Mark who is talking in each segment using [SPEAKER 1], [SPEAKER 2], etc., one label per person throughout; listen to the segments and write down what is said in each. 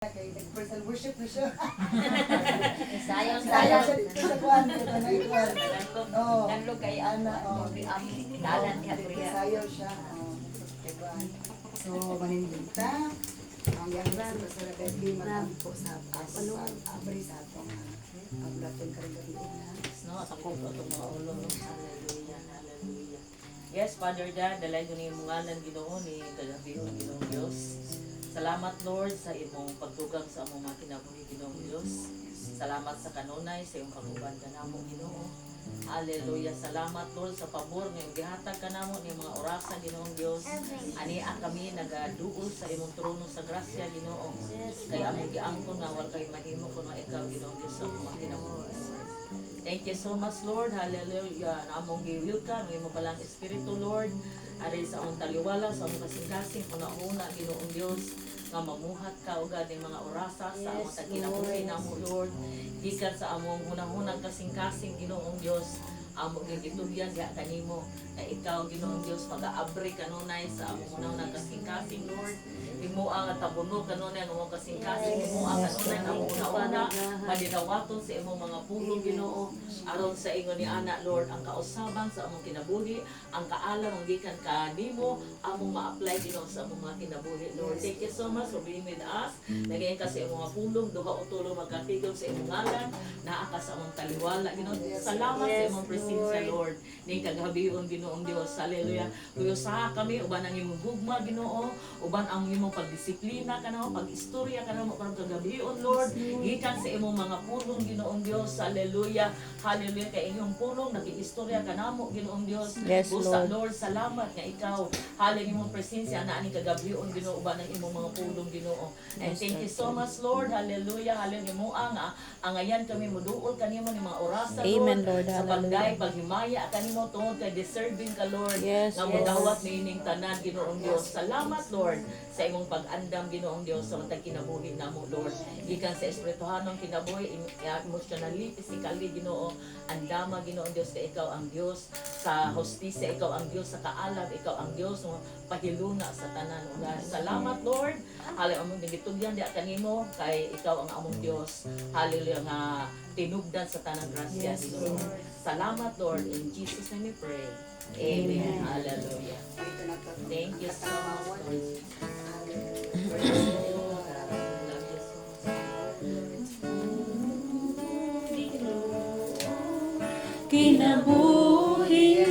[SPEAKER 1] Kay nag-personal worship na siya.
[SPEAKER 2] Sayang
[SPEAKER 1] Sayang siya dito sa kwan, dito na ikwan. Oo.
[SPEAKER 2] Nanlo kay Ana, dalan niya priya.
[SPEAKER 1] Sayaw siya. Kay kwan. So, manindita. Ang yangran, basta na kahit di matampo sa abri sa atong ablaton karagabi na.
[SPEAKER 2] No, sa kong itong mga ulo. Hallelujah, hallelujah. Yes, Father God, dalay ko ni mungalan Ginoo ni kagabi ng Ginoong Diyos. Salamat Lord sa imong pagtugang sa among mga kinabuhi Ginoong Diyos. Salamat sa kanunay sa imong pag-uban kanamo Ginoo. Hallelujah. Salamat Lord sa pabor nga imong gihatag kanamo ni mga orasa Ginoong Diyos. Ania kami nagaduol sa imong trono sa grasya Ginoo. Kay among giangkon nga wala kay mahimo kuno ikaw Ginoong Diyos sa among mga kinabuhi. Thank you so much Lord. Hallelujah. Na among gi-welcome ang imong balang espiritu Lord. Ari sa among taliwala, sa among kasing-kasing, una-una, Ginoong Diyos, nga mamuhat ka ugad ng mga orasa sa among tagkinabuhi namo Lord. Gikan sa among hunang-hunang kasing-kasing, Ginoong Diyos, among gigitugyan diha kanimo na ikaw Ginoong Diyos mag-aabri kanunay sa among hunang-hunang kasing-kasing Lord. Imo ang tabuno kanunay ang among kasing-kasing, imo ang kanunay ang among una-una, madinawaton sa imong mga pulong Ginoo aron sa ingon ni ana Lord ang kausaban sa among kinabuhi, ang kaalam ang gikan kanimo among ma-apply Ginoo sa among mga kinabuhi Lord. Thank you so much for being with us. Nagayon ka sa imong mga pulong, duha o tulo magkatigom sa imong ngalan, naa ka sa among taliwala Ginoo. Salamat sa imong presensya Lord. Ning kagabion Ginoong Dios. Hallelujah. Kuyosa kami uban ang imong gugma Ginoo, uban ang imong pagdisiplina kanamo, pag-istorya kanamo karong kagabion Lord. Gikan sa imong mga pulong Ginoong Dios. Hallelujah. Hallelujah kay inyong pulong nag-iistorya kanamo Ginoong Dios.
[SPEAKER 3] Yes,
[SPEAKER 2] Busa
[SPEAKER 3] Lord.
[SPEAKER 2] Lord, salamat nga ikaw. Hallelujah imong presensya na ani kagabion Ginoo uban ang imong mga pulong Ginoo. And thank you so much Lord. Hallelujah. Hallelujah mo ang angayan kami muduol kanimo ni mga orasa
[SPEAKER 3] Amen, Lord.
[SPEAKER 2] Sa
[SPEAKER 3] Hallelujah.
[SPEAKER 2] pagday paghimaya kanimo tungod kay deserving ka Lord.
[SPEAKER 3] Yes,
[SPEAKER 2] Nga modawat niining tanan Ginoong Dios. Salamat Lord sa imong pag-andam Ginoong Dios sa matag kinabuhi namo Lord. Gikan sa espirituhanong kinabuhi, emotionally, physically Ginoo, andama Ginoong Dios kay ikaw ang Dios sa hostisya, ikaw ang Dios sa kaalam, ikaw ang Dios nga pahiluna sa tanan. Salamat Lord. Hallelujah among gitugyan di kanimo kay ikaw ang among Dios. Hallelujah nga tinubdan sa tanang grasya Ginoo. Salamat Lord, in Jesus name we pray. Amen. Hallelujah. Thank you so much Lord.
[SPEAKER 3] Kinabuhi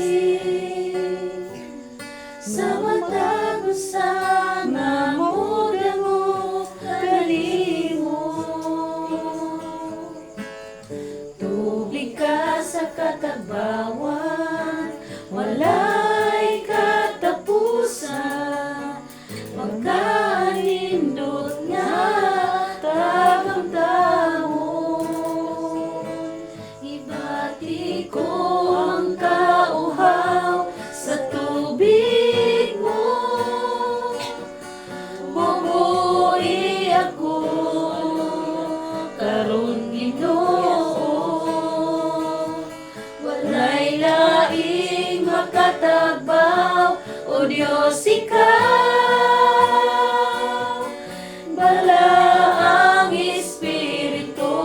[SPEAKER 3] sa matag usang mo kanimo, tubig ka sa katagbawan, walay katapusan, magkanindot nga tagamdamon. Ibati ko ang kauhaw sa tubig mo, bubuhi ako karon Ginoo. Walay laing makatagbaw, o Diyos ikaw. Bala ang Espiritu,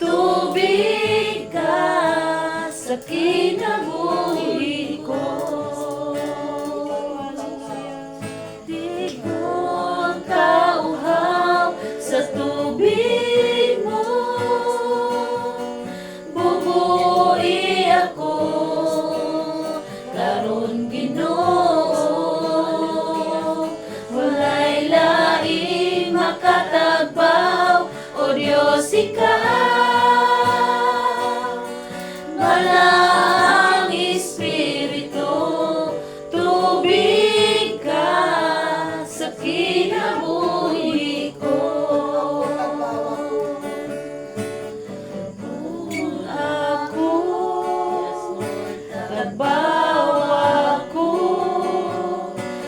[SPEAKER 3] tubig ka sa kinabuhi ko. Di ko ang kauhaw sa tubig mo, bubuhi ako karon Ginoo. Walay laing makatagbaw, o Diyos ikaw. Bala ang Espiritu, tubig ka sa kinabuhi ko. Kung ako tagbaw ako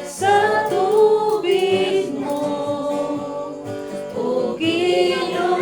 [SPEAKER 3] sa tubig mo, o Ginoo,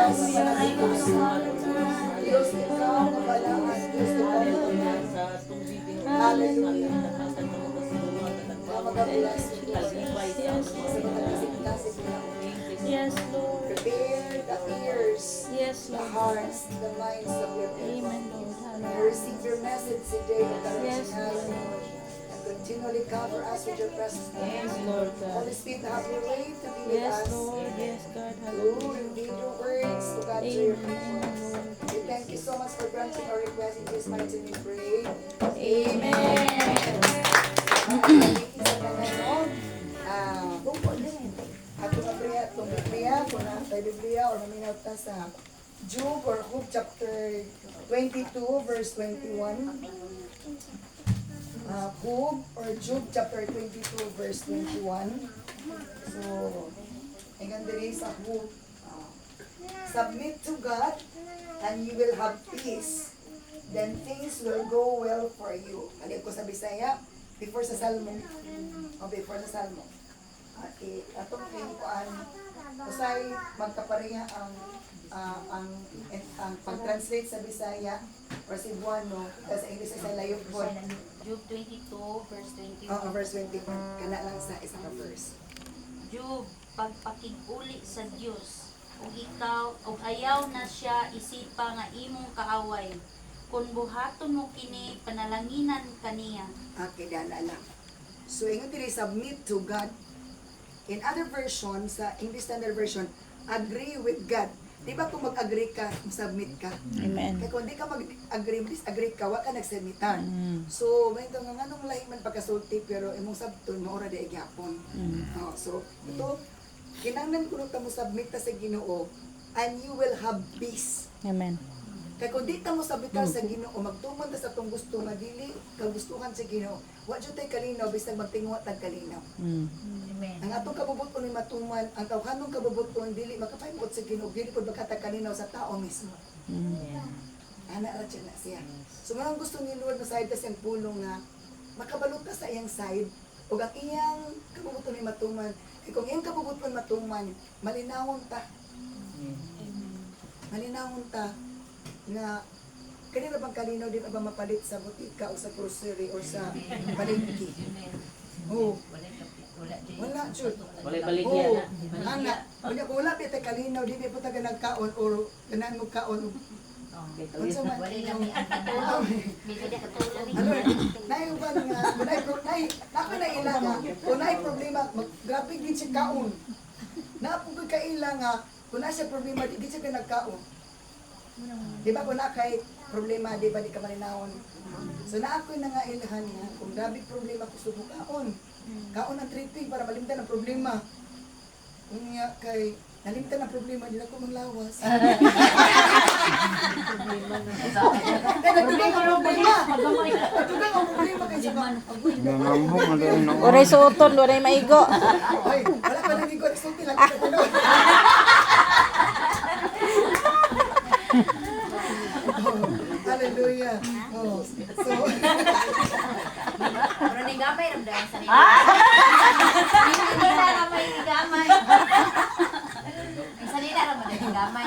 [SPEAKER 1] Diyos, ikaw, kabalaan. Diyos, ikaw, kabalaan.
[SPEAKER 2] Sa tubig din.
[SPEAKER 1] Hallelujah.
[SPEAKER 2] Kalibay sa
[SPEAKER 3] Yes, Lord.
[SPEAKER 1] Prepare the ears,
[SPEAKER 3] Yes,
[SPEAKER 1] the
[SPEAKER 3] Lord.
[SPEAKER 1] hearts, the minds of your people.
[SPEAKER 3] Amen, Lord.
[SPEAKER 1] I
[SPEAKER 3] Hallelujah.
[SPEAKER 1] receive your message today,
[SPEAKER 3] Yes,
[SPEAKER 1] Lord. And continually cover us with your presence.
[SPEAKER 3] Yes, Lord
[SPEAKER 1] Holy
[SPEAKER 3] God.
[SPEAKER 1] Spirit, have your way to be with
[SPEAKER 3] Yes,
[SPEAKER 1] us.
[SPEAKER 3] Lord. Yes, God.
[SPEAKER 1] To
[SPEAKER 3] Hallelujah.
[SPEAKER 1] reveal your words to God through your
[SPEAKER 3] Amen.
[SPEAKER 1] people.
[SPEAKER 3] Amen, Lord.
[SPEAKER 1] We thank you so much for granting our request. In Jesus' mighty name we pray.
[SPEAKER 3] Amen.
[SPEAKER 1] Isa ka na, no? Ato nga Biblia, kung na tayo Biblia, o naminaw ta sa Job or Job chapter 22 verse 21. Job or Job chapter 22 verse 21. So, ingan diri sa Job, submit to God and you will have peace. Then things will go well for you. Ano ko sa Bisaya? Before sa Salmo. Before sa Salmo. Atong kuan usay magkapareha ang pag-translate sa Bisaya or Cebuano kasi sa English ay layo po.
[SPEAKER 4] Job 22 verse 21.
[SPEAKER 1] Verse 21 kana lang sa isang verse.
[SPEAKER 4] Job, pagpakig-uli sa Dios ug ikaw ug ayaw na siya isipa nga imong kaaway. Kung buhaton mo kini panalanginan kaniya.
[SPEAKER 1] Okay, dana lang. So ingon diri submit to God. In other version, sa English Standard Version, agree with God. Di ba kung mag-agree ka, submit ka?
[SPEAKER 3] Amen.
[SPEAKER 1] Kaya kung di ka mag-agree, disagree ka, wala ka nagsubmitan. So, may ito nga nung lahi man pagkasulti, pero imong sabton, maura di igyapon. So, ito, kinangnan ko nung mo submit ta sa Ginoo, and you will have peace.
[SPEAKER 3] Amen.
[SPEAKER 1] Kaya kung di ta mo sabitan sa Ginoo, magtuman ta sa itong gusto, madili, kagustuhan sa Ginoo, wa dyan tayo kalinaw, bisag magtingwa tag kalinaw.
[SPEAKER 4] Amen.
[SPEAKER 1] Ang atong kabubuton ni matuman, ang tawhanong kabubuton dili makapahimot sa Ginoo, dili pud makatag kalinaw sa tao mismo. Ana ra dyan na siya. So nga gusto ni Lord na side ta siyang pulong nga makabalot ka sa iyang side ug ang iyang kabubuton ni matuman. Kay kung iyang kabubuton matuman, malinawon ta. Malinawon ta nga kanina bang kalinaw din ba mapalit sa butika o sa grocery or sa palengke. Oh, wala jud.
[SPEAKER 2] Balik-baligyan na.
[SPEAKER 1] Ana, wala pa tay kalinaw di pa ta nagkaon or ganan mo kaon. Unsa man
[SPEAKER 4] Wala na may ang katulong. May kada katulong.
[SPEAKER 1] ano, nayo ba nga, kunay nako na ila nga, kunay problema, grabe gid si kaon. Napo ko kaila nga, kunay sa problema di gid siya nagkaon. Di ba kung na kay problema, di ba di ka malinawon? So na ako na nga ilahan nga, kung grabe problema ko subo kaon. Kaon ang tripping para malimtan ang problema. Kung nga kay, nalimtan ang problema, di na ako manglawas. Nagtugang ang problema! Nagtugang ang problema kay sa
[SPEAKER 5] Nangambong na rin ako.
[SPEAKER 3] Uray suoton, uray maigo.
[SPEAKER 1] Ay, wala pa nang igot, sulti lang kita puno. Hallelujah. Oh, so,
[SPEAKER 4] Pero ni gamay ramdam sa nila. Hindi na ramay ni gamay. Sa nila ramay ni gamay.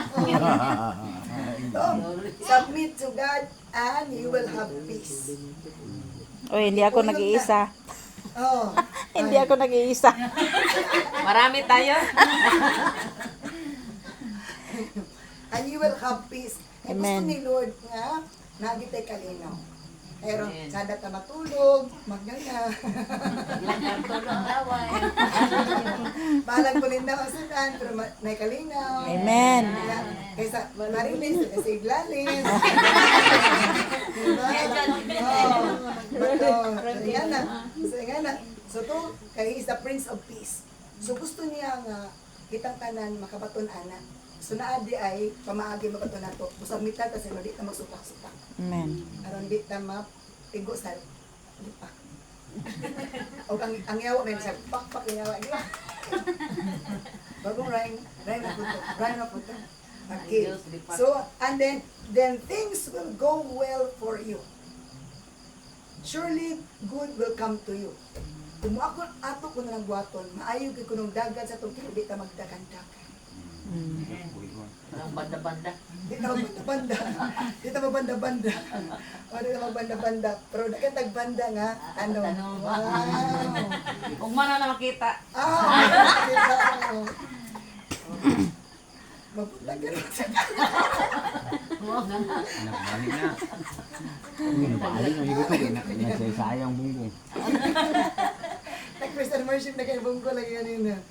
[SPEAKER 1] submit to God and you will have peace.
[SPEAKER 3] Uy, hindi ako nag-iisa.
[SPEAKER 1] Oh,
[SPEAKER 3] Hindi ako nag-iisa.
[SPEAKER 2] Marami tayo.
[SPEAKER 1] and you will have peace. Ay, gusto
[SPEAKER 3] Amen.
[SPEAKER 1] ni Lord nga, nagitay kalinaw. Pero,
[SPEAKER 2] Amen.
[SPEAKER 1] sada ta matulog, magnganga.
[SPEAKER 4] Tulong laway.
[SPEAKER 1] Balag ko rin daw ang sudan, pero may kalinaw.
[SPEAKER 3] Amen.
[SPEAKER 1] Kaysa marilis, kasi iglalis. Diba? Yan na. So, yan na. So, to, kay he's the Prince of Peace. So, gusto niya nga, kitang tanan, makabaton ana. So, naadi ay, pamaagi makabaton nato. Usamitan, kasi di ta magsupak-supak.
[SPEAKER 3] Amen.
[SPEAKER 1] Aron di ta mapigo sa lipa. O ang yawa may sa pak-pak yung yawa. Di ba? Bagong rhyme na po to. Okay. So, and then things will go well for you. Surely good will come to you. Kung ako ato ko na lang buhaton, maayo ko nung dagat sa itong di ta magdagan-dagan.
[SPEAKER 2] Ang banda-banda.
[SPEAKER 1] Di na magbanda-banda. Di na magbanda-banda. O, di na magbanda-banda. Pero nakatagbanda nga, ano?
[SPEAKER 2] Tanong.
[SPEAKER 1] Wow!
[SPEAKER 2] Kung mana na makita.
[SPEAKER 1] Kita mo. Mapunta ka rin sa
[SPEAKER 5] Nagbalik na. Uy, nabalik na higit ko. Nagsayang bunggong.
[SPEAKER 1] Nag-Christian worship na kayo bungko lagi kanina.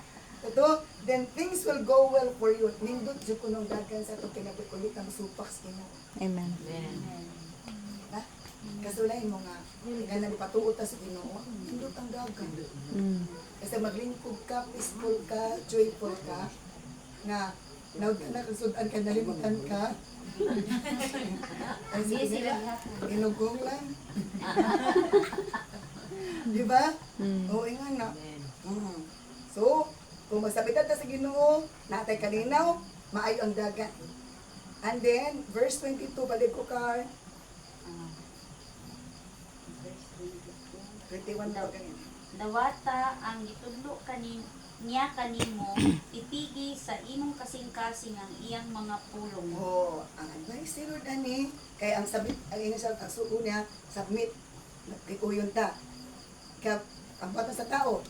[SPEAKER 1] Ito, then things will go well for you. Nindot dyan ko nung dagan sa itong kinabukulit ng supaks ina.
[SPEAKER 3] Amen.
[SPEAKER 1] Ha? Kasulayin mo nga, nga nalipatuot sa Ginoo, nindot ang dagan. Kasi maglingkod ka, peaceful ka, joyful ka, nga naud ka na, kasudan ka, nalimutan ka. Ay, sige nila, ginugong lang. Di ba? Oo, ingan na. So, kung magsabitan ta sa Ginoo, natay kalinaw, maayo ang dagat. And then, verse 22, balik ko ka. 21 daw ganyan.
[SPEAKER 4] Dawata ang gitudlo niya kanimo ipigi sa imong kasing-kasing ang iyang mga pulong.
[SPEAKER 1] Oh, ang advice ni Lord ani, kay ang sabit, ang inasal, ang suko niya, submit, kikuyon ta. Kaya, ang bato sa tao,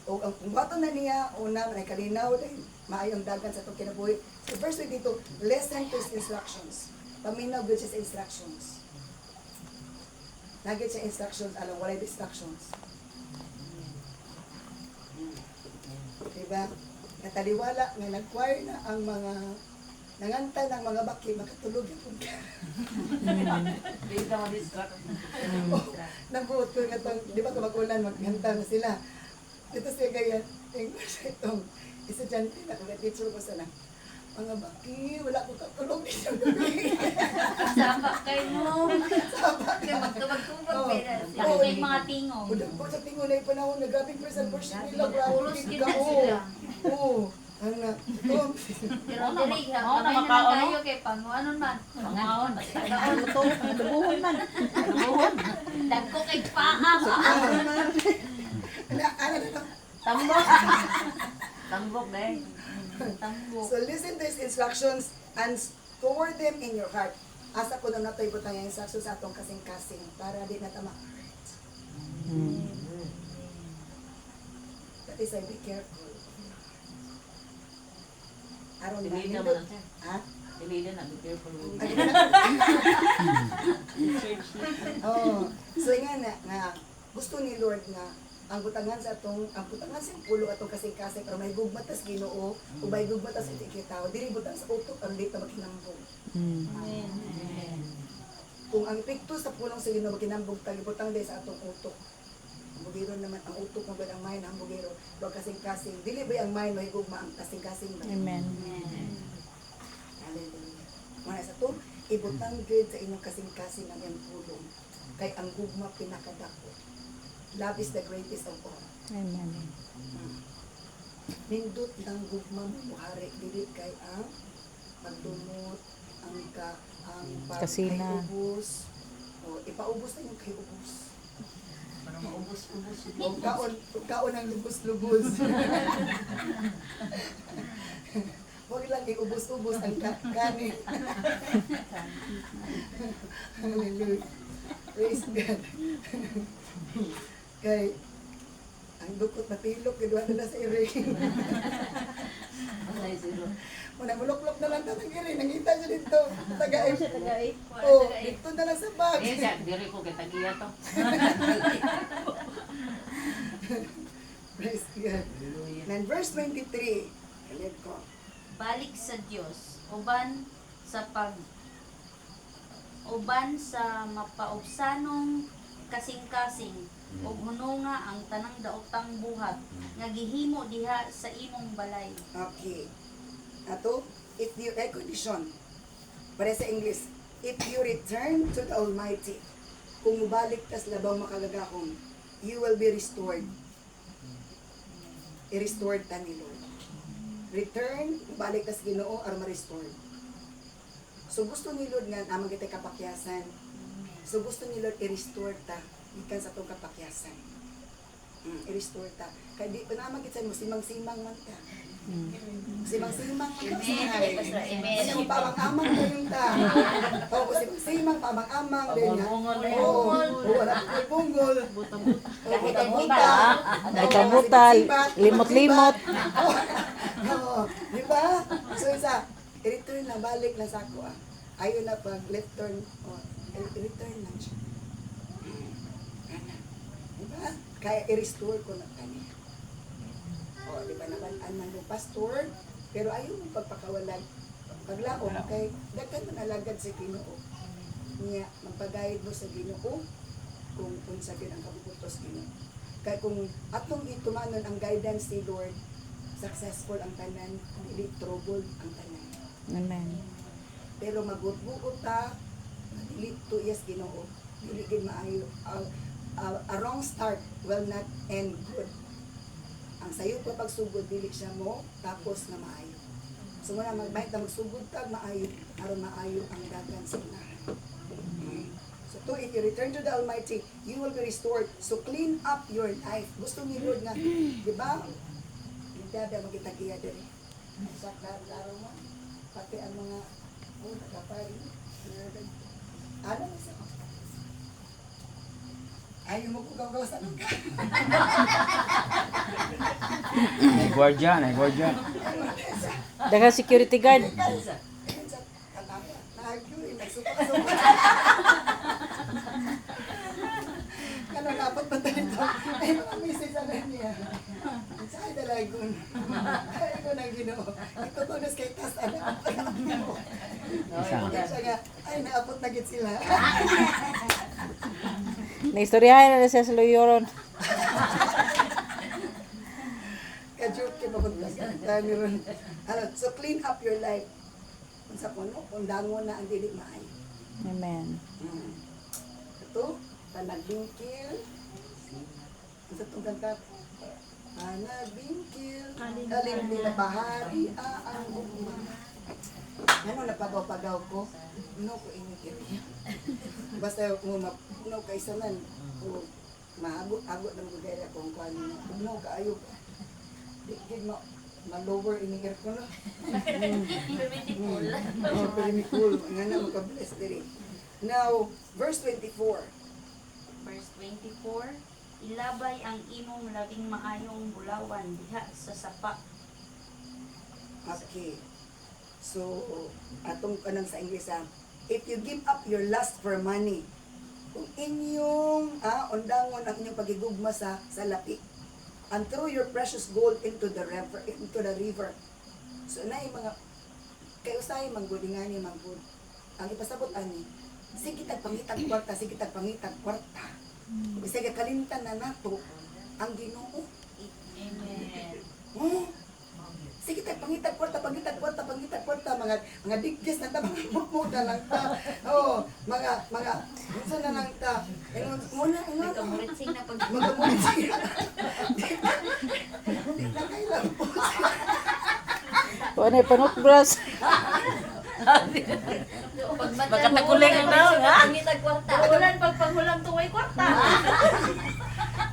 [SPEAKER 1] o ang bato na niya, una, may kalinaw, dahil maayong dagan sa itong kinabuhi. So, verse 22, listen to his instructions. Paminaw good siya sa instructions. Nagit siya instructions, alam, walay distractions. Diba? Nataliwala nga nag-choir na ang mga nanganta ng mga baki, makatulog yung
[SPEAKER 2] Hindi ka ma-distract.
[SPEAKER 1] nabuot ko nga itong, di ba kamagulan, maghanta na sila. Ito siya kaya, English itong estudyante na, kung teacher ko sana, mga baki, wala ko katulog dito.
[SPEAKER 4] Saba kay mo.
[SPEAKER 1] Saba
[SPEAKER 4] Kay magtubag-tubag
[SPEAKER 1] Oo.
[SPEAKER 4] pero
[SPEAKER 1] Oo.
[SPEAKER 4] may mga tingog.
[SPEAKER 1] Udang po sa tingo na yung panahon, nagabing person worship nila, grabe,
[SPEAKER 4] Pulos
[SPEAKER 1] hindi
[SPEAKER 4] gid
[SPEAKER 1] ka,
[SPEAKER 4] na
[SPEAKER 1] oo.
[SPEAKER 4] sila.
[SPEAKER 1] Oo, ano, ito,
[SPEAKER 4] Pero diri ha,
[SPEAKER 2] Oo,
[SPEAKER 4] kamay na
[SPEAKER 2] namakaon,
[SPEAKER 4] lang kayo kay panguanon man.
[SPEAKER 2] Pangaon.
[SPEAKER 3] Luto, dubuhon man.
[SPEAKER 4] Dagko kay paa.
[SPEAKER 1] ano,
[SPEAKER 2] Tambok. Tambok dahil.
[SPEAKER 4] Tambok.
[SPEAKER 1] So listen to his instructions and store them in your heart. Asa ko na natoy butang yung instructions sa atong kasing-kasing para di na tama. That is why be careful. Aron ba?
[SPEAKER 2] Dilida
[SPEAKER 1] Nindot-
[SPEAKER 2] mo na siya.
[SPEAKER 1] Ha?
[SPEAKER 2] Dilida na. Be careful with
[SPEAKER 1] Ay,
[SPEAKER 2] it.
[SPEAKER 1] di ba na- Oh, so nga na, nga gusto ni Lord nga ang butangan sa atong ang butangan sa pulo atong kasing-kasing pero may gugmatas Ginoo o may gugmatas iti kitaw dili butang sa utok ang dito makinambog. Kung ang epekto sa pulong sa Ginoo makinambog tagi butang di sa atong utok. Ang bugiro naman ang utok mo ang mind ang bugiro do kasing-kasing dili ba ang mind may gugma ang kasing-kasing ba?
[SPEAKER 3] Amen.
[SPEAKER 1] Hallelujah. Muna sa to ibutang gid sa inyong kasing-kasing ang iyang pulong kay ang gugma pinakadako. Love is the greatest of all.
[SPEAKER 3] Amen.
[SPEAKER 1] Nindot ng gugma mo muhari dili kay ang pagdumot ang
[SPEAKER 3] Kasina.
[SPEAKER 1] pag-ubos o ipaubos na yung kay ubos
[SPEAKER 2] Para maubos-ubos.
[SPEAKER 1] o kaon ang lubos-lubos huwag lang iubos-ubos ang kanin. Hallelujah, praise God. Kay ang dukot na pilok gidwa na sa iring.
[SPEAKER 2] Ay, zero.
[SPEAKER 1] Muna mulok-lok na lang tatang iring, nangita siya dito. Tagay.
[SPEAKER 3] Tagay.
[SPEAKER 1] Oh, dito na lang sa bag.
[SPEAKER 2] Eh, siya, diri ko kita giya to.
[SPEAKER 1] Praise God. And verse 23, kalit ko.
[SPEAKER 4] Balik sa Dios uban sa mapaubsanong kasing-kasing ug hununga ang tanang daotang buhat nga gihimo diha sa imong balay.
[SPEAKER 1] Okay. Ato, if you, condition. Para sa English, if you return to the Almighty, kung mubalik tas labang makagagahon, you will be restored. I-restored ta ni Lord. Return, balik tas Ginoo, or ma-restored. So gusto ni Lord nga namang kita kapakyasan. So gusto ni Lord i-restore ta ikan sa tong kapakyasan. I-restore ta. Kaya di pa naman kita mo simang-simang man ta. Simang-simang
[SPEAKER 4] Amen. Pastor, amen.
[SPEAKER 1] Kasi kung pamang-amang ko yung ta. Oo, simang-simang, pamang-amang din nga.
[SPEAKER 2] Pabungol na
[SPEAKER 1] Oo,
[SPEAKER 2] yun.
[SPEAKER 1] wala ko bunggol.
[SPEAKER 4] Kahit ang
[SPEAKER 3] Butal-butal, limot-limot.
[SPEAKER 1] Oo, di ba? So isa, i-return lang, balik na sa ako ah. Ayaw na pag left turn, i-return lang siya. Di ba? Kaya i-restore ko na kanya. O, di ba naman, anan mo, pastor, pero ayaw mo pagpakawalan. Paglaom, kay daghan man alagad sa Ginoo. Niya, magpagayad mo sa Ginoo, kung unsa gyud ang kabubutos Ginoo. Kay kung atong itumanon ang guidance ni Lord, successful ang tanan, dili trouble ang tanan.
[SPEAKER 3] Amen.
[SPEAKER 1] Pero magbuot ta, dili tuyas Ginoo, dili gid maayo. A wrong start will not end good. Ang sayo pa pagsugod dili siya mo tapos na maayo. So muna magbait na magsugod tag maayo aron maayo ang dagan sa unahan. So to if you return to the Almighty, you will be restored. So clean up your life. Gusto ni Lord nga, di ba? Dada magitagiya diri. Sa klaro mo pati ang mga kapari. Ano sa ayaw mo ko gawgaw sa lugar.
[SPEAKER 5] Naigwardya, naigwardya.
[SPEAKER 3] Daghang security guard.
[SPEAKER 1] Ano dapat pa dito? Ay, mga misis ano niya. Sa'yo dalagun. Ay, ko nang Ginoo. Ito ko nas kay tas anak. Siya nga, ay, naabot na gid sila.
[SPEAKER 3] Naistoryahan na siya sa Loyoron.
[SPEAKER 1] Ka-joke kay mapuntas. Dami ron. Ano, so clean up your life. Kung sa puno, kung dangon na ang dili maayo.
[SPEAKER 3] Amen.
[SPEAKER 1] Ito, panagbingkil. Ang sa itong kanta, panagbingkil, alim nila bahari, ang ugma. Ano, napagaw-pagaw ko? No, ko inigiri. Basta kung mapunaw ka isa man, o maagot ng gudera kung kung punaw ka ayo. Di ma-lower inigir ko no.
[SPEAKER 4] Beautiful.
[SPEAKER 1] Oh, very cool. Nga na, makabless diri. Now, verse 24.
[SPEAKER 4] Verse 24, ilabay ang imong labing maayong bulawan diha sa sapa.
[SPEAKER 1] Okay. So, atong kanang sa English if you give up your lust for money, kung inyong undangon ang inyong pagigugma sa lapi, and throw your precious gold into the river. So, na yung mga, kayo sa'yo manggudingani, manggud. Ang ipasabot ani, sige tagpangitag kwarta, sige tagpangitag kwarta. Sige kalimtan na nato ang Ginoo.
[SPEAKER 4] Amen.
[SPEAKER 1] Oh, sige tagpangitag kwarta, pangitag kwarta, mga digges na ta, mga mukmuk na lang ta. Oh, mga, unsa na lang ta. Muna,
[SPEAKER 4] May kamuritsing na pag
[SPEAKER 1] magamulit siya. Di na kailan po.
[SPEAKER 3] Ano yung panutbras?
[SPEAKER 2] Magkataguling ang daw, ha?
[SPEAKER 4] Pangitag kwarta. Ulan pagpanghulam tungay kwarta.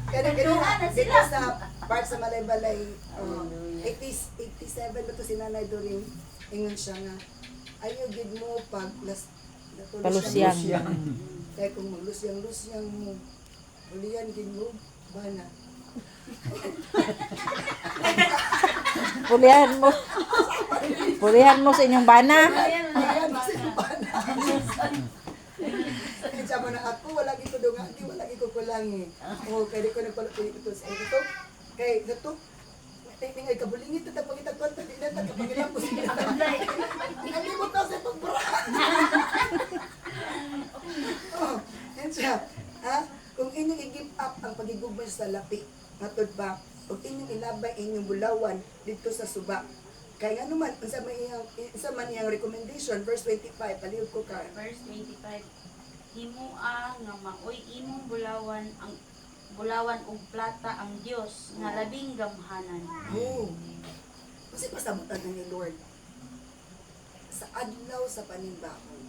[SPEAKER 1] Kaya
[SPEAKER 4] Nagtuwa na
[SPEAKER 1] dito
[SPEAKER 4] sila.
[SPEAKER 1] sa part sa Malay-Balay, 87 ba ito si Nanay Doreen, ingon siya nga, ayaw gid mo pag
[SPEAKER 3] Palusyang.
[SPEAKER 1] Kaya kung maglusyang-lusyang mo, uliyan gid mo, bana.
[SPEAKER 3] Pulihan mo. Pulihan mo sa inyong bana.
[SPEAKER 1] Ayan, kasi bana. Kaya siya mo na ako, wala gid ko dungati, wala gid ko kulangi. Oo, kaya di ko nagpalapili ito sa ito. Kaya ito, tingay kabulingit ito, pagkita ko, hindi na tagapagilang po siya. Hindi mo ito sa pagbra. Oh, yan siya. Ha? Kung inyong i-give up ang pagigugma sa lapi, matod ba, kung inyong ilabay inyong bulawan dito sa suba. Kaya nga naman, isa man iyang recommendation, verse 25, palihog ko ka.
[SPEAKER 4] Verse 25, himua nga maoy imong bulawan ang bulawan og plata ang Dios nga labing gamhanan.
[SPEAKER 1] Oo. Kasi pasabutan na ni Lord. Sa adlaw sa panimbahon,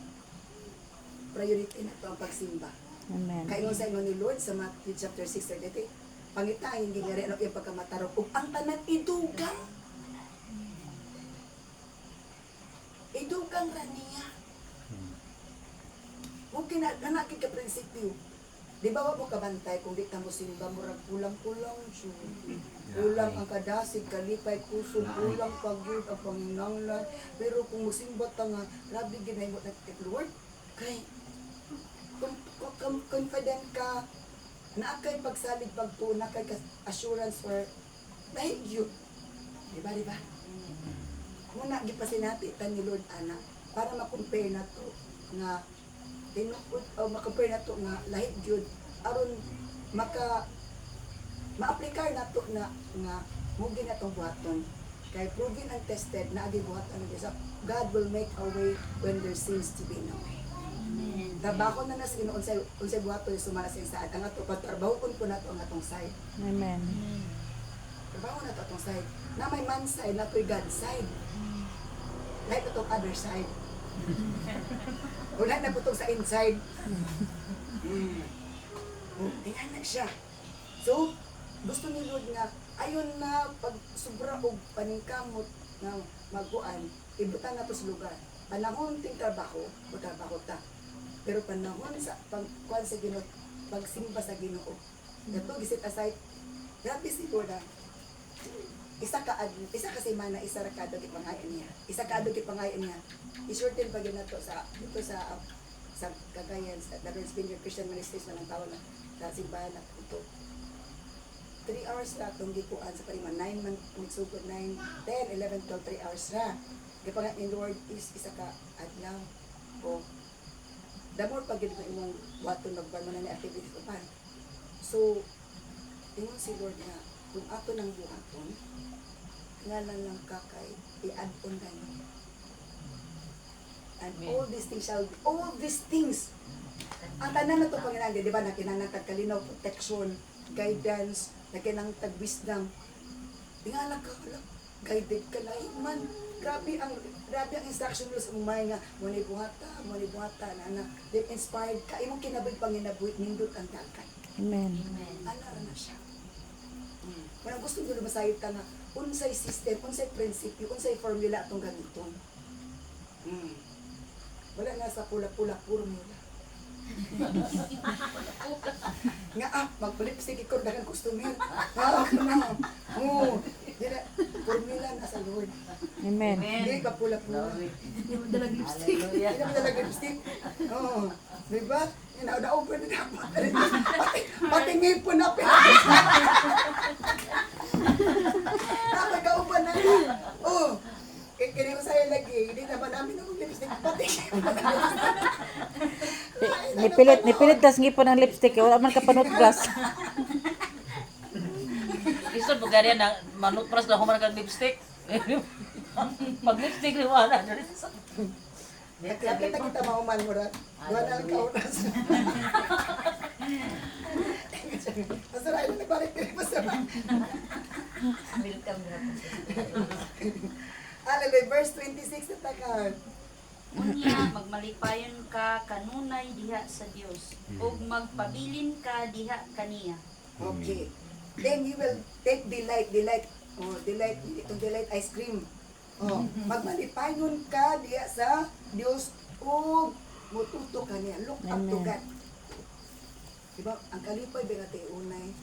[SPEAKER 1] priority na ito ang pagsimba.
[SPEAKER 3] Amen.
[SPEAKER 1] Kaya nga sa inyo ni Lord sa Matthew chapter 6:33, pangita ang hindi nga rin ang iyong pagkamatarok ug ang tanan idugang. dugang ra niya. Okay na nanakit ka prinsipyo. Di ba wa mo kabantay kung di ka mo simba murag kulang-kulang siya. Kulang ang kadasig, kalipay, kusog, kulang pagyud ang panginanglan. Pero kung musimba ta nga, grabe ginay mo na Lord, kay confident ka, na kay pagsalig pagtuon, na kay assurance or dahil yun. Di ba? Muna, gipasinatitan ni Lord Ana, para makompare na to, nga, makompare na to nga, lahit yun, aron ma-apply na to na, mugi na tong buhaton. Kay proven and tested na agi buhaton ng Diyos. God will make a way when there seems to be no way. Trabaho na nas Ginoo unsay buhaton sumana sa saad ang ato pagtrabahon ko nato ang atong side.
[SPEAKER 3] Amen.
[SPEAKER 1] Trabaho na to atong side. Na may man side na to'y God side. Like itong other side. Wala na po itong sa inside. Tingnan na siya. So, gusto ni Lord nga, ayon na pag sobra og paningkamot na magkuan, ibutan na to sa lugar. Panahon ting trabaho, trabaho ta. Pero panahon sa pagkuan sa Ginoo, pagsimba sa Ginoo. Dato gisit aside. Grabe si Lord. Isa ka semana, isa ra kadto gipangayon niya. Isa kadto gipangayon niya. I-shorten pa gyud nato sa dito sa Cagayan sa The Lord's Vineyard Christian Ministries man ang tawag na sa simbahan na ito. 3 hours ra itong gikuan sa parima 9 man nagsugod 9, 10, 11, 12, 3 hours ra. Gipangat ni Lord is isa ka adlaw o damor pag gid mo imong waton magban mo na ni activities upan. So ingon si Lord nga kung ato nang buhaton nga lang kakay i-add on na niyo. And all these things ang tanan na ito Panginoon, di ba, nakinang tagkalinaw, protection, guidance, nakinang tag-wisdom. Tingala ka, guided ka na man. Grabe ang instruction rules ang umay nga, muni buhata, na inspired ka, imong kinabig panginabuhi, nindot ang dagat.
[SPEAKER 3] Amen.
[SPEAKER 1] Alara na siya. Parang gusto nyo lumasayot ka nga, unsay system, unsay prinsipyo, unsay formula atong gamiton. Wala na sa pula-pula, formula. Nga magpalipstick ikaw dagang customer. Formula na sa Lord.
[SPEAKER 3] Amen.
[SPEAKER 1] Hindi ka pula-pula.
[SPEAKER 4] Hindi mo dalag lipstick.
[SPEAKER 1] Hindi mo talaga lipstick. Oo. Diba? Na-open na dapat. Pati ngipon na pinag. Dapat kaupan na. Oo. Kaya ko sa'yo lagi, hindi naman namin ako lipstick. Pati
[SPEAKER 3] Nipilit tas ngipon ang lipstick. Wala man ka panutbras.
[SPEAKER 2] Iso po ganyan na manutpras na human kang lipstick. Pag lipstick wala na rin sa...
[SPEAKER 1] Kapit na kita mauman mo rin. Wala na lang kaunas. Masarap na nagbalik ka rin masarap.
[SPEAKER 2] Welcome na po.
[SPEAKER 1] Hallelujah, verse 26 na takad.
[SPEAKER 4] Unya, magmalipayon ka kanunay diha sa Dios ug magpabilin ka diha kaniya.
[SPEAKER 1] Okay. Then you will take delight, itong delight ice cream. Oh, magmalipayon ka diha sa Dios ug mututo ka niya. Look up to
[SPEAKER 3] Amen.
[SPEAKER 1] God. Diba, ang kalipay bigati unay,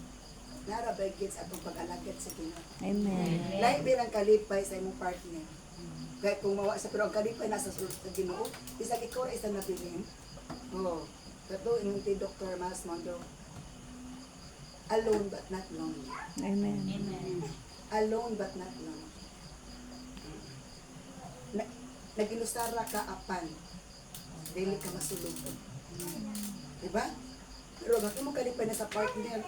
[SPEAKER 1] narabay kids atong pag-alagad sa Ginoo.
[SPEAKER 3] Amen.
[SPEAKER 1] Lahi bilang kalipay sa imong partner. Kaya kung mawa sa pero ang kalipay nasa sulod sa Ginoo, isang ikaw ra isa nabilin. Oh, kato ingon ti Dr. Miles Monroe. Alone but not lonely.
[SPEAKER 3] Amen.
[SPEAKER 4] Amen.
[SPEAKER 1] Alone but not lonely. Nagilusara ka apan. Dili ka masulod. Diba? Pero bakit mo kalipay na sa partner?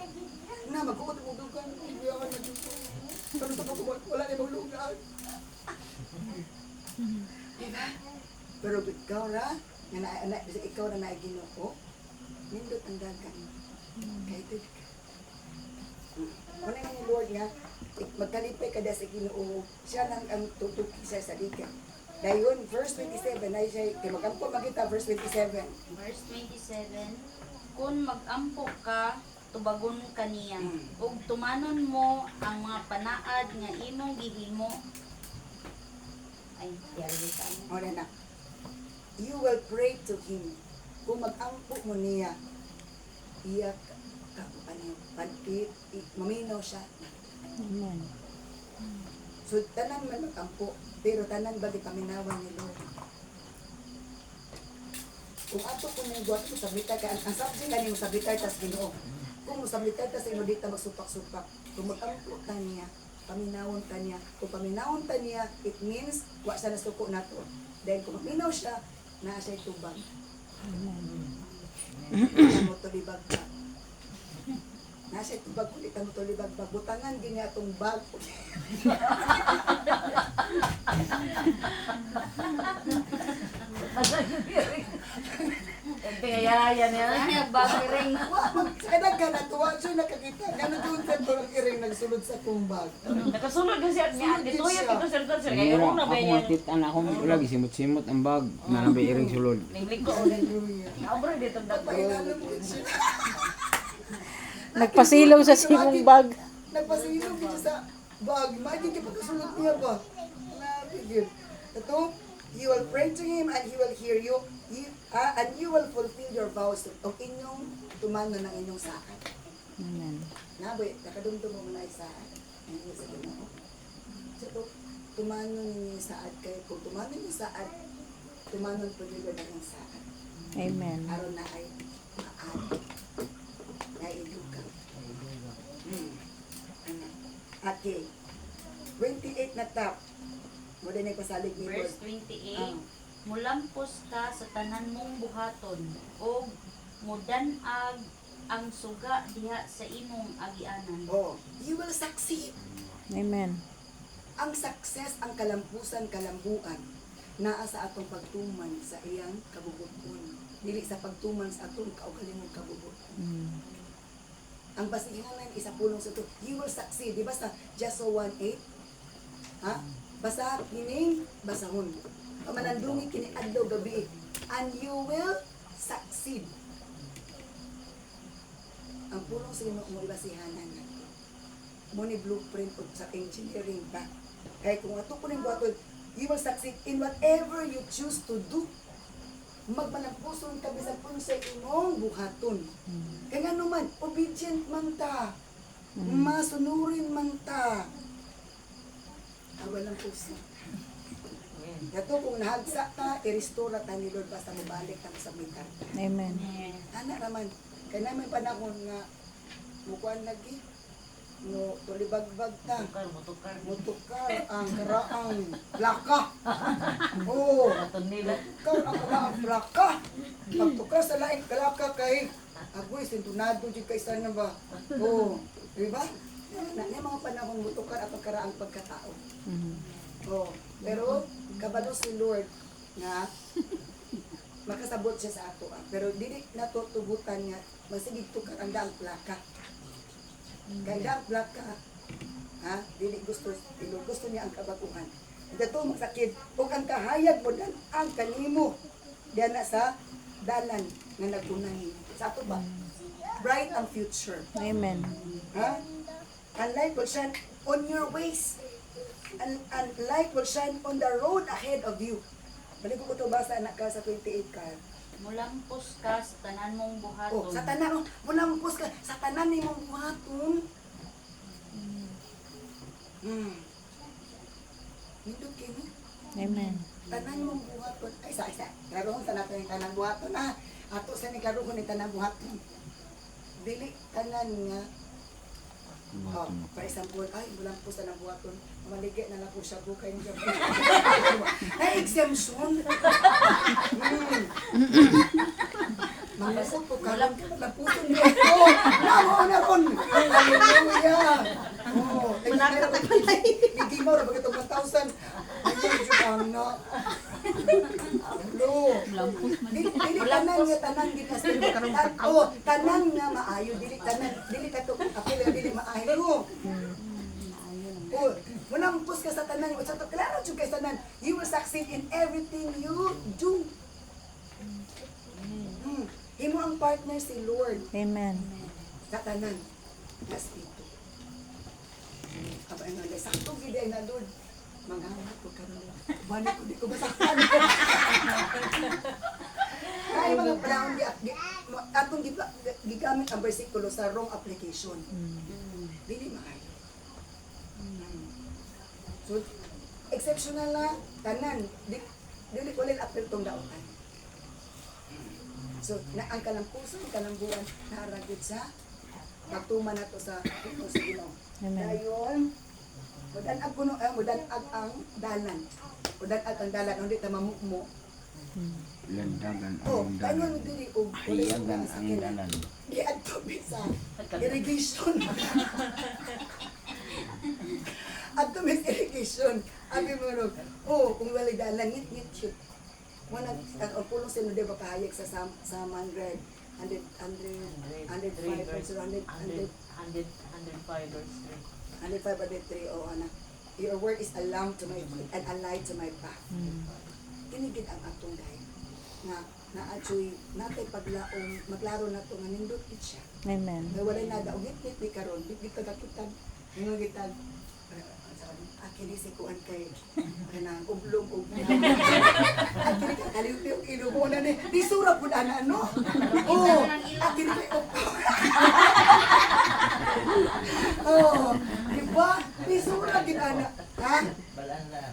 [SPEAKER 1] Na mag-uot mo dugan, ibiyawan na dito. Pero ito pa wala na mong lugar. Diba? Pero ikaw ra, ikaw ra na Ginoo, nindot ang dagan. Guided ka. Wala nga ni Lord nga, magkalipay ka dahil sa Ginoo, siya lang ang tutuki sa salika. Dayon, verse 27, ay siya, kaya mag-ampo magita, verse 27.
[SPEAKER 4] Verse 27, kung mag-ampo ka, tubagon kaniya, ug tumanon mo ang mga panaad nga imong gihimo. Ay, yari ka mo.
[SPEAKER 1] O na. you will pray to Him. Kung mag-ampo mo niya, iya maminaw siya.
[SPEAKER 3] Amen.
[SPEAKER 1] So, tanan man mag-ampo, pero tanan ba di paminawan ni Lord? Kung ato ko nang buhat mo sablitay, kaya ang subject kanino sablitay tas Ginoo. Kung mo sablitay tas ino di ta magsupak-supak. Kung mag-ampo ta niya, paminawon ta niya. Kung paminawon ta niya, it means wa siya nasuko nato. Dahil kung maminaw siya, naa siya tubag. Mo to libag ka. Naa siya tubag kulit mo to libag. Butangan gini atong bag.
[SPEAKER 2] Tingayaya niya.
[SPEAKER 4] Ay, bagiring.
[SPEAKER 1] Kadang ka natuwa siya nakakita. Gano'n doon sa tulong iring nagsulod sa kong bag.
[SPEAKER 2] Nakasulod kasi niya. Dito yan, dito sir, sir. Kaya
[SPEAKER 5] Mura,
[SPEAKER 2] yung na ba
[SPEAKER 5] ako
[SPEAKER 2] niya?
[SPEAKER 5] makitaan ako lagi simot-simot ang bag na nabay iring sulod.
[SPEAKER 2] Ninglig ko.
[SPEAKER 1] Hallelujah.
[SPEAKER 2] Naabra dito dagdag.
[SPEAKER 1] Pailalam din siya.
[SPEAKER 3] Nagpasilaw sa simong bag.
[SPEAKER 1] Nagpasilong din siya sa bag. Imagine ka pagkasulod niya ba? Nabigil. Ito, you will pray to Him and He will hear you. And you will fulfill your vows o inyong tumano ng inyong sakad.
[SPEAKER 3] Amen.
[SPEAKER 1] Naboy, nakadumdum mo na isaad. Ayun sa Ginoo. So, tumano ninyo yung saad kayo. Kung tumano ninyo saad, tumanon po nyo ng yung saad.
[SPEAKER 3] Amen.
[SPEAKER 1] Aron na ay maad. Na ilugang. Okay. 28 na tap. Muna na ipasalig ni Lord.
[SPEAKER 4] Verse 28. Mulampos ka sa tanan mong buhaton o mudanag ang suga diha sa imong agianan.
[SPEAKER 1] Oh, you will succeed.
[SPEAKER 3] Amen.
[SPEAKER 1] Ang success, ang kalampusan, kalambuan, naa sa atong pagtuman sa iyang kabubuton. Dili sa pagtuman sa atong kaugalingong kabubuton.
[SPEAKER 3] Mm.
[SPEAKER 1] Ang basihanan isa pulong sa ito, you will succeed. Di ba sa Joshua 1:8? Ha? Basa kining basahon. Pamanandungi kini adlaw gabi. And you will succeed. Ang pulong sa Ginoo mo basihanan nato. Mo ni blueprint og sa engineering ba. Kaya kung ato ko ning buhaton, you will succeed in whatever you choose to do. Magmanampuson ka bisan pun sa imong buhaton. Kaya nga naman, obedient man ta. Masunurin man ta. Walang puso. Yato kung nahagsa ka, i-restore ta ni Lord basta mabalik ta sa mitar.
[SPEAKER 3] Amen.
[SPEAKER 1] Ana naman, kaya namin panahon nga mukuan lagi no tulibag-bag ta.
[SPEAKER 2] Mutukar.
[SPEAKER 1] Mutukar ang karaang plaka. Oo.
[SPEAKER 2] Aton nila.
[SPEAKER 1] Tukar ang karaang plaka. Pagtukar sa laing plaka kay agoy sintunado jud kay sana ba. Oo. Di ba? Na mga panahon mutukar at karaang pagkatao. Oh, pero kabalo si Lord nga makasabot siya sa ato. Pero dili nato tugutan nga masigig tukar ang daang plaka. Kay daang plaka, ha? Dili gusto niya ang kabaguhan. Dato magsakid ug ang kahayag mo dan ang kanimo diyan na sa dalan nga nagunahing. Sa ato ba? Bright ang future.
[SPEAKER 3] Amen.
[SPEAKER 1] Ha? And light will shine on your ways. And light will shine on the road ahead of you. Balik ko ito basa anak ka sa 28 ka.
[SPEAKER 4] Mulampos ka sa tanan mong buhaton.
[SPEAKER 1] Oh, sa tanan, mulampos ka, sa tanan ni mong buhaton. Hindot kayo ni?
[SPEAKER 3] Amen.
[SPEAKER 1] Tanan mong buhaton. Ay, isa. Klarohon sa natin yung tanan buhaton. Ato sa ni klarohon yung tanan buhaton. Dili tanan nga. Oh, for example, ay, mulampos na ng buhaton. Maligay na lang po siya bukay niya. Na-exemption. Malasot po ka lang lampuson niya. Oh, namo na ron. Hallelujah. Oh, hindi mo na bagay itong 1,000. Hindi mo na. Lo. Dili tanan nga tanan ginastin. Oh, tanan nga maayo. Dili kato apil dili maayo. Oh, mulampos ka sa tanan. O sa to, klaro jud kay tanan. You will succeed in everything you do. Imo ang partner si Lord.
[SPEAKER 3] Amen.
[SPEAKER 1] Sa tanan. Nas dito. Aba ano sakto gid ay na Lord. Manghanap ko karon. Balik ko di ko basahan. Kaya mga panahon atong gigamit ang bersikulo sa wrong application. Dili maayo. So, exceptional na tanan. Dili ko apel tong daotan. So, ang kalampusan, kalambuan, naragid sa pagtuman na to sa Ginoo.
[SPEAKER 3] Amen.
[SPEAKER 1] Dayon, mudanag kuno mudanag ang dalan. Mudanag ang dalan undi ta mamukmo.
[SPEAKER 5] Landagan
[SPEAKER 1] Oh,
[SPEAKER 5] ang
[SPEAKER 1] tayo
[SPEAKER 5] dalan.
[SPEAKER 1] dili og
[SPEAKER 5] Hayagan ang dalan.
[SPEAKER 1] giadto sa irrigation. Adto mis irrigation. Abi mo no. Oh, kung wala dalan ngit shoot. Wala ang pulong sino di ba kahayag sa 100 105 verse 100
[SPEAKER 2] 105 verse 3.
[SPEAKER 1] 105 verse 3 oh ana. Your word is a lamp to my feet and a light to my path. Kinigid ang atong dayon nga na-achoy natay paglaom maglaro na to nga nindot gid siya.
[SPEAKER 3] Amen.
[SPEAKER 1] Nga walay nada og git ni karon bit tagakitan ingon gitag akili si kuan kay kanang ublong og akili ka kaliw yung inumo na ni di sura pud ana no oh akili kay oh di ba di sura gid ana ha
[SPEAKER 2] Balaan lang.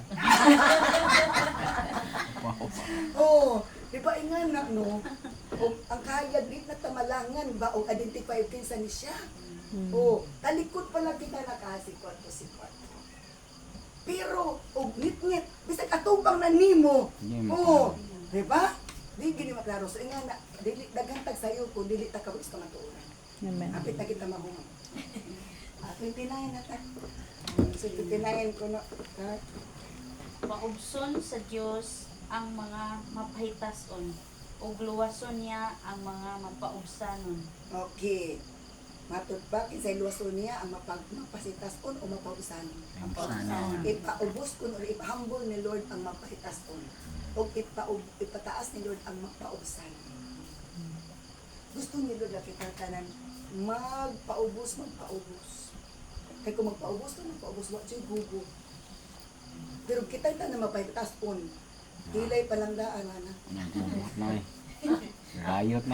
[SPEAKER 1] oh di ba ingan na no og ang kahayag di na tamalangan ba og identify kinsa ni siya oh talikod pala kita nakasikot to si pero og ngit-ngit bisag atubang na nimo. Oo. Di ba? Di gini maklaro so inga na dili daghang tag sayo kung dili ta kabus ka matuoran.
[SPEAKER 3] Amen.
[SPEAKER 1] Apit na kita mahumon. 29 na ta. So 29 ko no.
[SPEAKER 4] Paubson sa Dios ang mga mapahitason ug luwason niya ang mga mapaubsanon.
[SPEAKER 1] Okay. Matod ba kinsay luwason niya ang mapasitason o mapausan?
[SPEAKER 5] Sana.
[SPEAKER 1] Ipaubos kun o ipahambol ni Lord ang mapahitason o ipataas ni Lord ang mapausan. Gusto ni Lord na kita tanan magpaubos. Kaya kung magpaubos ka, what you gugo. Pero kita na mapahitason. Kilay palandaan na.
[SPEAKER 5] Nagubot na eh. Rayot.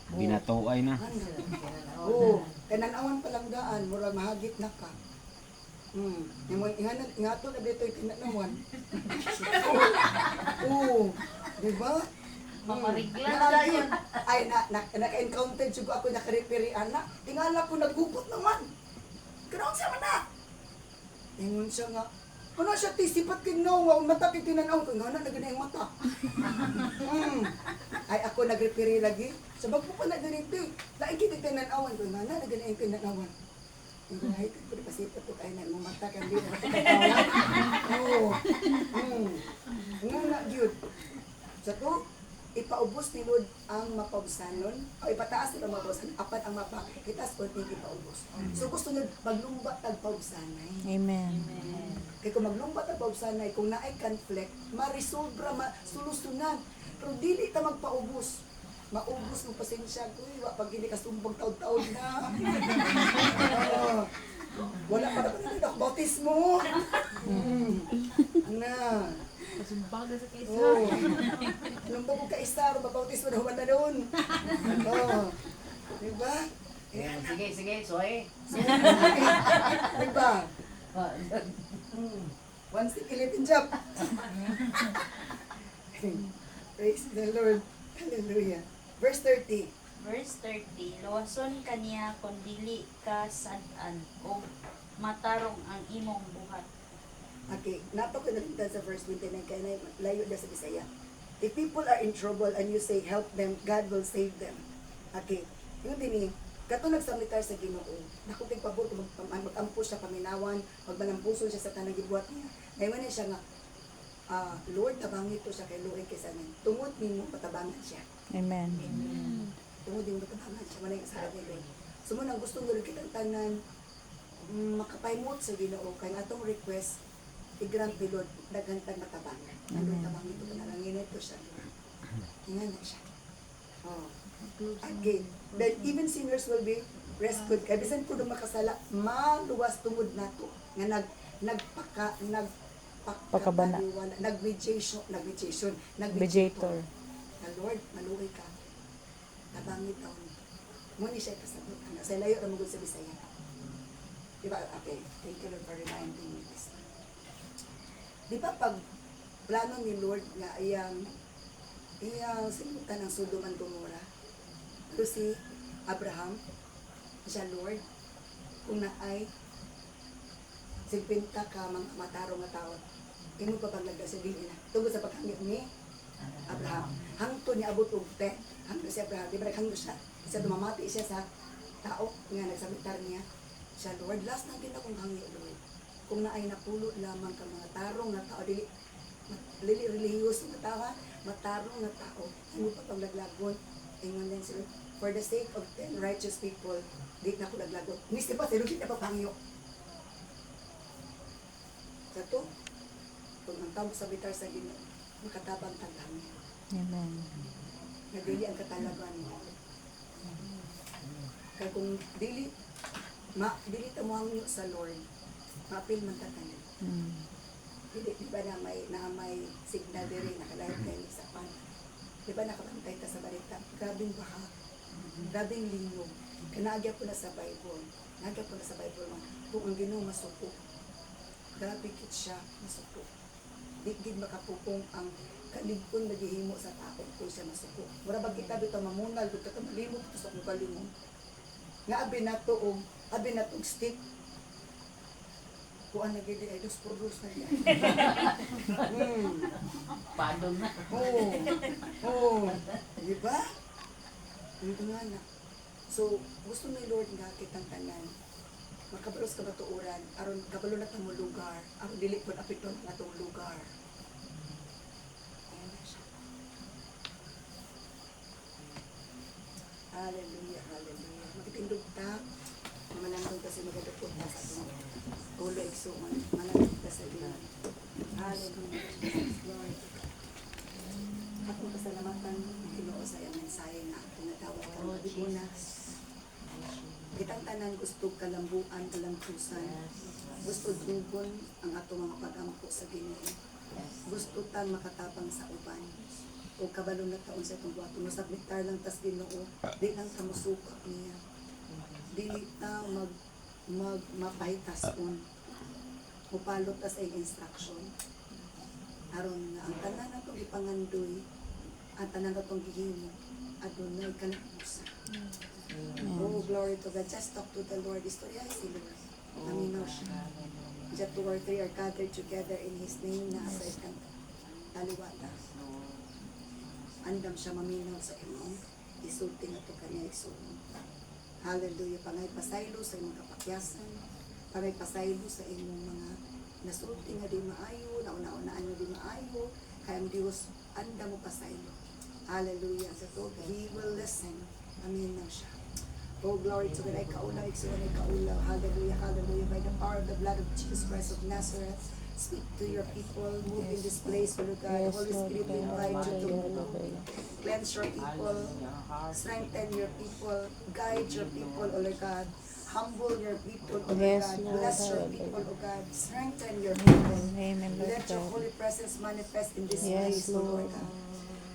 [SPEAKER 5] Binatuay na.
[SPEAKER 1] Oo, kananawan palanggaan, murag mahagit na ka. Ingato na dito yung kinanawan. Oo, di ba?
[SPEAKER 4] Mamarigla na dayon.
[SPEAKER 1] Ay, naka-encounter siya ako nakareperi anak. Tingala ko nagugot naman. Ganoon siya man na. Ingon siya nga, ano siya tisipat kinawa, mata kitinanaw ko, nga na nagana yung mata. Ay ako nagreperi lagi, sabag po pa nagrepi, laing kitinanawan ko, nga na nagana yung tinanawan. Yung ay, ko pasipat ko kayo na, mata kang di na tinanawan. Oo. Nga na, yun. Sa to, ipaubos ni Lord ang mapausanon, o ipataas nila mapausanon, apat ang mapakitas o hindi ipaubos. So gusto nyo maglumbat ang pausanay.
[SPEAKER 3] Amen.
[SPEAKER 1] Kaya kung maglumbat ang pausanay, kung naay conflict, marisolbra, masulusunan. Pero dili ta magpaubos. Maubos ng pasensya ko, pag hindi ka sumbong taon-taon na. Wala pa naman ako bautismo. Na.
[SPEAKER 2] Kasumbaga sa kaysa.
[SPEAKER 1] Oh. Nung bago ka isa, mabautismo na wala doon. Oh. Diba?
[SPEAKER 2] Sige, soy.
[SPEAKER 1] Diba? 1 stick 11 jump. Praise the Lord. Hallelujah. Verse 30.
[SPEAKER 4] Verse 30, luwason kaniya kung dili ka sad-an o matarong ang imong buhat.
[SPEAKER 1] Okay, napakalimtan sa verse 29 kaya na layo na sa Bisaya. If people are in trouble and you say help them, God will save them. Okay, yung din kato nagsamitar sa Ginoo. Naku kay pabor kung mag-ampo siya paminawan, magbalampuson siya sa tanang gibuhat niya. Ngayon na siya nga Lord, tabangit to siya kay Lord kaysa amin. Tungod nimo patabangan siya.
[SPEAKER 3] Amen.
[SPEAKER 1] Tungod nimo patabangan siya manay sa atin. Sumunang gusto nyo rin kitang tanan makapaymot sa Ginoo kay atong request i-grant ni Lord dagantag matabangan. Ano tabangit to panalangin ito siya. Ingan na siya. Oh. Again, then even sinners will be rescued. Kaya bisan po nung makasala, maluwas tungod nato nga
[SPEAKER 3] Pakabana.
[SPEAKER 1] nag-mediation,
[SPEAKER 3] Mediator.
[SPEAKER 1] na Lord, maluoy ka. Nabangit taon. Muna siya kasabot. Sa layo na magod sa Bisaya. Diba? Okay. Thank you Lord for reminding me this. Diba pag plano ni Lord nga iyang sinutan ng Sodom and Gomorrah. Pero si Abraham, siya Lord, kung naay 50 ka mga matarong nga tao, imo pa paglagda sa dili na. Tungod sa paghangyo ni Abraham. Hangto niya abot og 10. Hangto si Abraham, di ba hangto siya. Isa dumamati siya sa tao nga nagsabitar niya. Siya Lord, last na gina kong hangyo Lord. Kung naay napulo lamang ka mga tarong nga tao, dili religious nga tao, matarong nga tao, imo pa paglaglagon. Ingon din sila, for the sake of 10 righteous people, di na ko laglagon. Miski pa, sila kita pa pangyo. Sa to, kung ang tao sa bitar sa Ginoo, makatabang taghangyo.
[SPEAKER 3] Amen.
[SPEAKER 1] Na dili ang katalagan mo. Kaya kung dili ta mo hangyo sa Lord, mapil man ta kanila. Di ba na may signal diri nakalayo kayo sa pan. Di ba nakabantay ta sa balita? Grabing baha. Grabing linog. Kanagya po na sa Bible. Nagya po na sa Bible man. Kung ang Ginoo masuko. Grabe kit siya masuko. Di gid makapupong ang kaligpon naghihimo sa tao kung siya masuko. Mura ba kita bitaw mamunal bitaw ka malimot sa kung kalimon. Nga abi na to stick. Kuan na gid ay dos por dos na diyan.
[SPEAKER 2] Padong na.
[SPEAKER 1] Oh. Di ba? Ito nga na. So, gusto ni Lord nga kitang tanan. Makabalos ka batuuran, aron kabalo na tamo lugar, aron dili pud apiton na tong lugar. Ayan na siya. Hallelujah, hallelujah. Magtindog ta. Manandong kasi magadapot na sa itong ulo igsuon. Manandong ta sa Ginoo. Hallelujah. Glory to God. Akong pasalamatan ng Ginoo sa iyang mensahe na tinatawag ka
[SPEAKER 2] Oh,
[SPEAKER 1] magiguna.
[SPEAKER 2] Jesus.
[SPEAKER 1] Kitang tanan gusto kalambuan, kalampusan. Gusto dugon ang ato mga pag-ampo sa Ginoo. Gusto tan makatapang sa uban. O kabalo na taon sa itong buhaton. Masabmitar lang tas Ginoo. Di lang ka musukap niya. Dili ta mapahitason. Mupalot tas ay instruction. Aron nga ang tanan na itong ipangandoy, ang tanan na itong gihimo, adunay kalapusan. Oh, glory to God. Just talk to the Lord. Istorya si Lord. Naminaw siya. Just 2 or 3 are gathered together in His name na sa ikang taliwata. Andam siya maminaw sa imong. Isulti na ito kanya isulong. Hallelujah. Pangay pasaylo sa imong kapakyasan. Pangay pasaylo sa imong mga nasulti nga di maayo, nauna-unaan nga di maayo. Kaya ang Diyos, anda mo pasaylo. Hallelujah. Sa to, He will listen. Aminaw siya. Oh, glory to God. Ay kaulaw, iksuan, ay kaulaw. Hallelujah, hallelujah. By the power of the blood of Jesus Christ of Nazareth, speak to your people. Move in this place, Lord God. Holy Spirit, we invite you to move. Cleanse your people. Strengthen your people. Guide your people, O Lord God. Humble your people, O Lord
[SPEAKER 3] Yes,
[SPEAKER 1] God.
[SPEAKER 3] Lord.
[SPEAKER 1] Bless your people, O God. Strengthen your people.
[SPEAKER 3] Amen, Lord
[SPEAKER 1] Let your
[SPEAKER 3] God.
[SPEAKER 1] holy presence manifest in this
[SPEAKER 3] Yes,
[SPEAKER 1] place, O Lord
[SPEAKER 3] Lord.
[SPEAKER 1] God.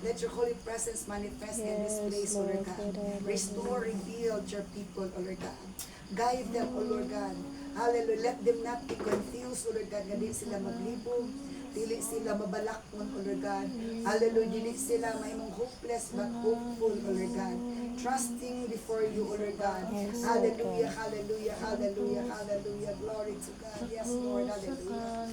[SPEAKER 1] Let your holy presence manifest in this
[SPEAKER 3] Yes,
[SPEAKER 1] place, O Lord
[SPEAKER 3] Lord
[SPEAKER 1] God.
[SPEAKER 3] God.
[SPEAKER 1] Restore, rebuild your people, O Lord God. Guide them, O Lord God. Hallelujah. Let them not be confused, O Lord God. Dili sila maglibog. Dili sila mabalakon, O Lord God. Hallelujah. Dili sila maimong hopeless but hopeful, O Lord God. Trusting before you, O Lord God.
[SPEAKER 3] Yes, Lord
[SPEAKER 1] Hallelujah,
[SPEAKER 3] God.
[SPEAKER 1] hallelujah, hallelujah, hallelujah. Glory to God. Yes, Lord. Hallelujah. Lord,